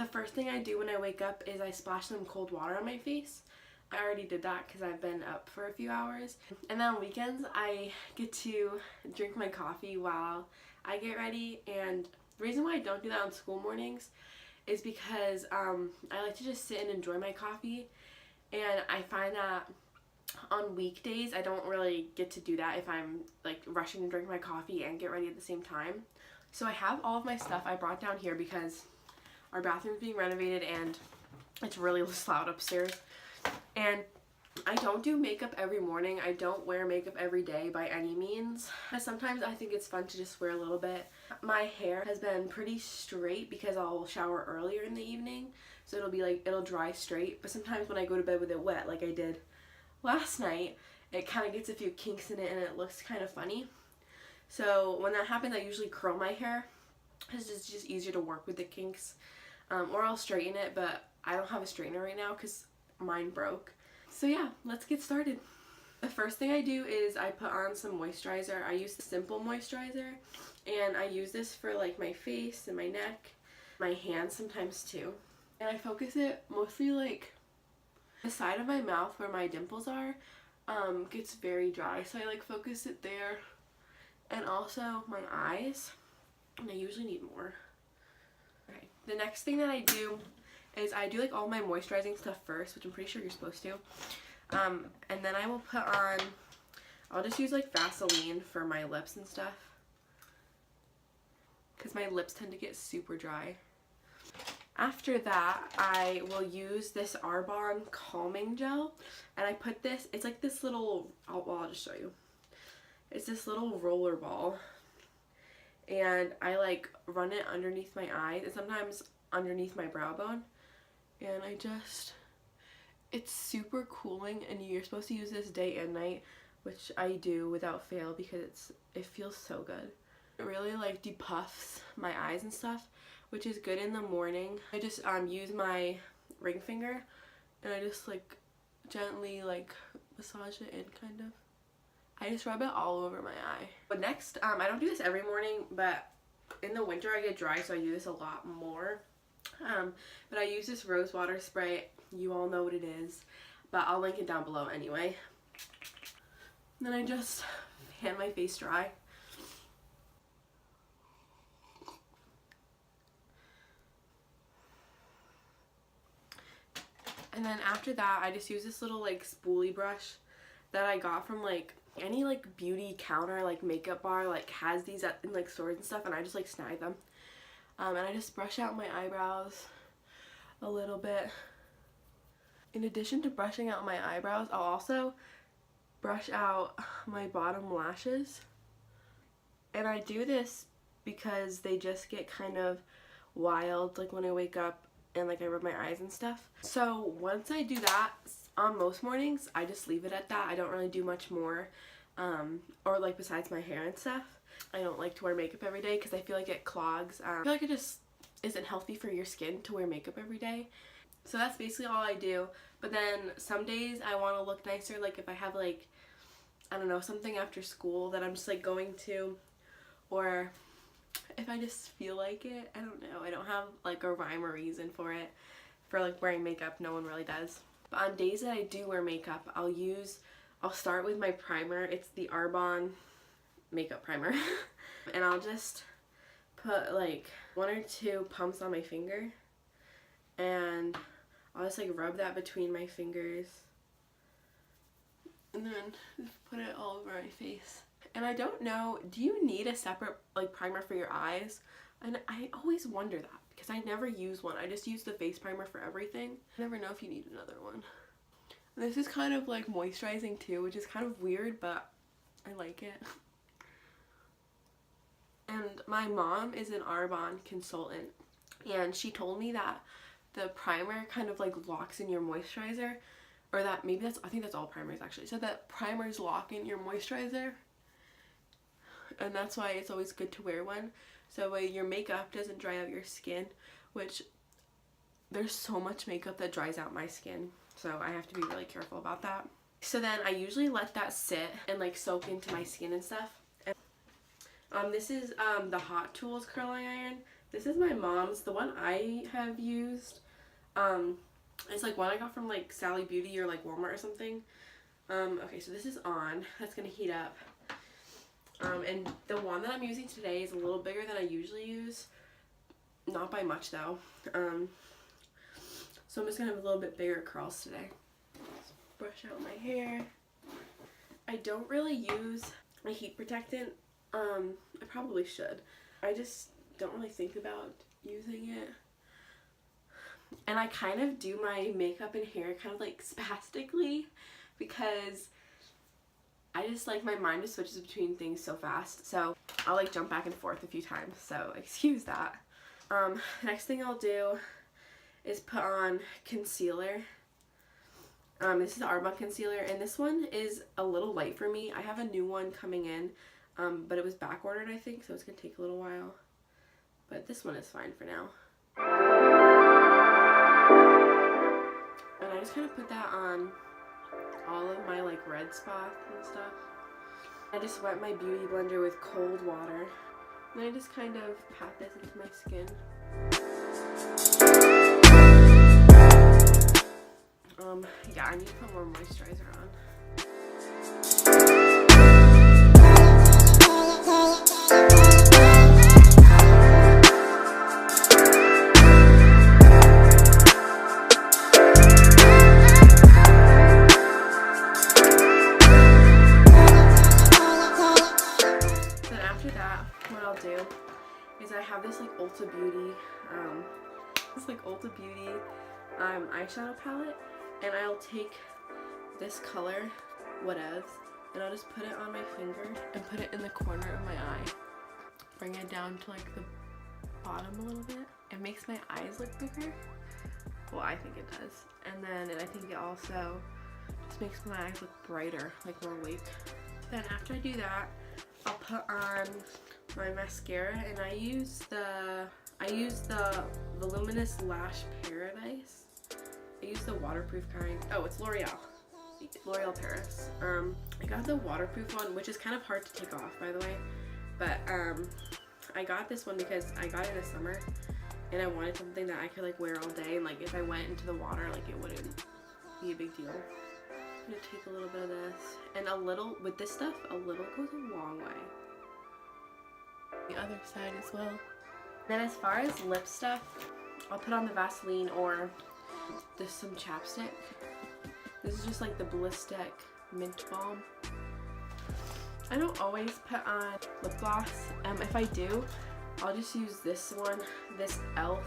The first thing I do when I wake up is I splash some cold water on my face. I already did that because I've been up for a few hours. And then on weekends, I get to drink my coffee while I get ready. And the reason why I don't do that on school mornings is because I like to just sit and enjoy my coffee. And I find that on weekdays, I don't really get to do that if I'm like rushing to drink my coffee and get ready at the same time. So I have all of my stuff I brought down here because our bathroom's being renovated and it's really loud upstairs. And I don't do makeup every morning. I don't wear makeup every day by any means. Sometimes I think it's fun to just wear a little bit. My hair has been pretty straight because I'll shower earlier in the evening. So it'll dry straight. But sometimes when I go to bed with it wet like I did last night, it kind of gets a few kinks in it and it looks kind of funny. So when that happens, I usually curl my hair because it's just easier to work with the kinks. Or I'll straighten it, but I don't have a straightener right now because mine broke. So yeah, let's get started. The first thing I do is I put on some moisturizer. I use the Simple moisturizer, and I use this for like my face and my neck, my hands sometimes too. And I focus it mostly like the side of my mouth where my dimples are gets very dry, so I like focus it there, and also my eyes, and I usually need more. Okay, the next thing that I do is I do like all my moisturizing stuff first, which I'm pretty sure you're supposed to. And then I will put on, I'll just use like Vaseline for my lips and stuff, because my lips tend to get super dry. After that, I will use this Arbonne calming gel, and I put this, it's like this little, I'll just show you. It's this little roller ball, and I like run it underneath my eyes and sometimes underneath my brow bone. And it's super cooling, and you're supposed to use this day and night, which I do without fail because it feels so good. It really like depuffs my eyes and stuff, which is good in the morning. I just use my ring finger and I just like gently like massage it in, kind of. I just rub it all over my eye. But next, I don't do this every morning, but in the winter I get dry, so I do this a lot more. But I use this rose water spray. You all know what it is, but I'll link it down below anyway. And then I just fan my face dry. And then after that, I just use this little like spoolie brush that I got from like any like beauty counter, like makeup bar, like has these in like stores and stuff, and I just like snag them. And I just brush out my eyebrows a little bit. In addition to brushing out my eyebrows, I'll also brush out my bottom lashes. And I do this because they just get kind of wild like when I wake up and like I rub my eyes and stuff. So once I do that, on most mornings, I just leave it at that. I don't really do much more, or like besides my hair and stuff. I don't like to wear makeup every day because I feel like it clogs. I feel like it just isn't healthy for your skin to wear makeup every day. So that's basically all I do. But then some days I want to look nicer, like if I have like, I don't know, something after school that I'm just like going to, or if I just feel like it. I don't know. I don't have like a rhyme or reason for it, for like wearing makeup. No one really does. But on days that I do wear makeup, I'll start with my primer. It's the Arbonne makeup primer. And I'll just put like 1 or 2 pumps on my finger, and I'll just like rub that between my fingers, and then just put it all over my face. And I don't know, do you need a separate like primer for your eyes? And I always wonder that because I never use one. I just use the face primer for everything. I never know if you need another one. And this is kind of like moisturizing too, which is kind of weird, but I like it. And my mom is an Arbonne consultant, and she told me that the primer kind of like locks in your moisturizer, or that maybe I think that's all primers actually. So that primers lock in your moisturizer, and that's why it's always good to wear one, so your makeup doesn't dry out your skin, which there's so much makeup that dries out my skin, so I have to be really careful about that. So then I usually let that sit and like soak into my skin and stuff. This is the Hot Tools curling iron This is my mom's. The one I have used, it's like one I got from like Sally Beauty or like Walmart or something. Okay, so this is on. That's gonna heat up. And the one that I'm using today is a little bigger than I usually use. Not by much though. So I'm just gonna have a little bit bigger curls today. Just brush out my hair. I don't really use a heat protectant. I probably should. I just don't really think about using it. And I kind of do my makeup and hair kind of like spastically because I just like my mind just switches between things so fast. So I'll like jump back and forth a few times. So excuse that. Next thing I'll do is put on concealer. This is the Arbonne concealer, and this one is a little light for me. I have a new one coming in, but it was back ordered, I think, so it's gonna take a little while. But this one is fine for now. And I just kind of put that on all of my like red spots and stuff. I just wet my beauty blender with cold water. And I just kind of pat this into my skin. Yeah, I need to put more moisturizer on. Then after that, what I'll do is I have this like Ulta Beauty, eyeshadow palette, and I'll take this color, whatevs, and I'll just put it on my finger and put it in the corner of my eye. Bring it down to like the bottom a little bit. It makes my eyes look bigger. Well, I think it does. And then I think it also just makes my eyes look brighter, like more awake. Then after I do that, I'll put on my mascara, and I use the Voluminous Lash Paradise. I use the waterproof kind. Oh, it's L'Oreal Paris. I got the waterproof one, which is kind of hard to take off, by the way. But I got this one because I got it in the summer, and I wanted something that I could like wear all day, and like if I went into the water, like it wouldn't be a big deal. I'm gonna take a little bit of this, and a little with this stuff. A little goes a long way. The other side as well. Then as far as lip stuff, I'll put on the Vaseline or just some chapstick. This is just like the Ballistic Mint Balm. I don't always put on lip gloss. If I do, I'll just use this one, this e.l.f.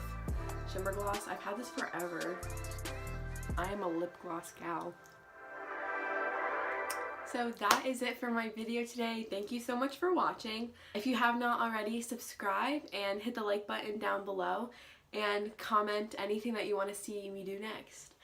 Shimmer Gloss. I've had this forever. I am a lip gloss gal. So that is it for my video today. Thank you so much for watching. If you have not already, subscribe and hit the like button down below and comment anything that you want to see me do next.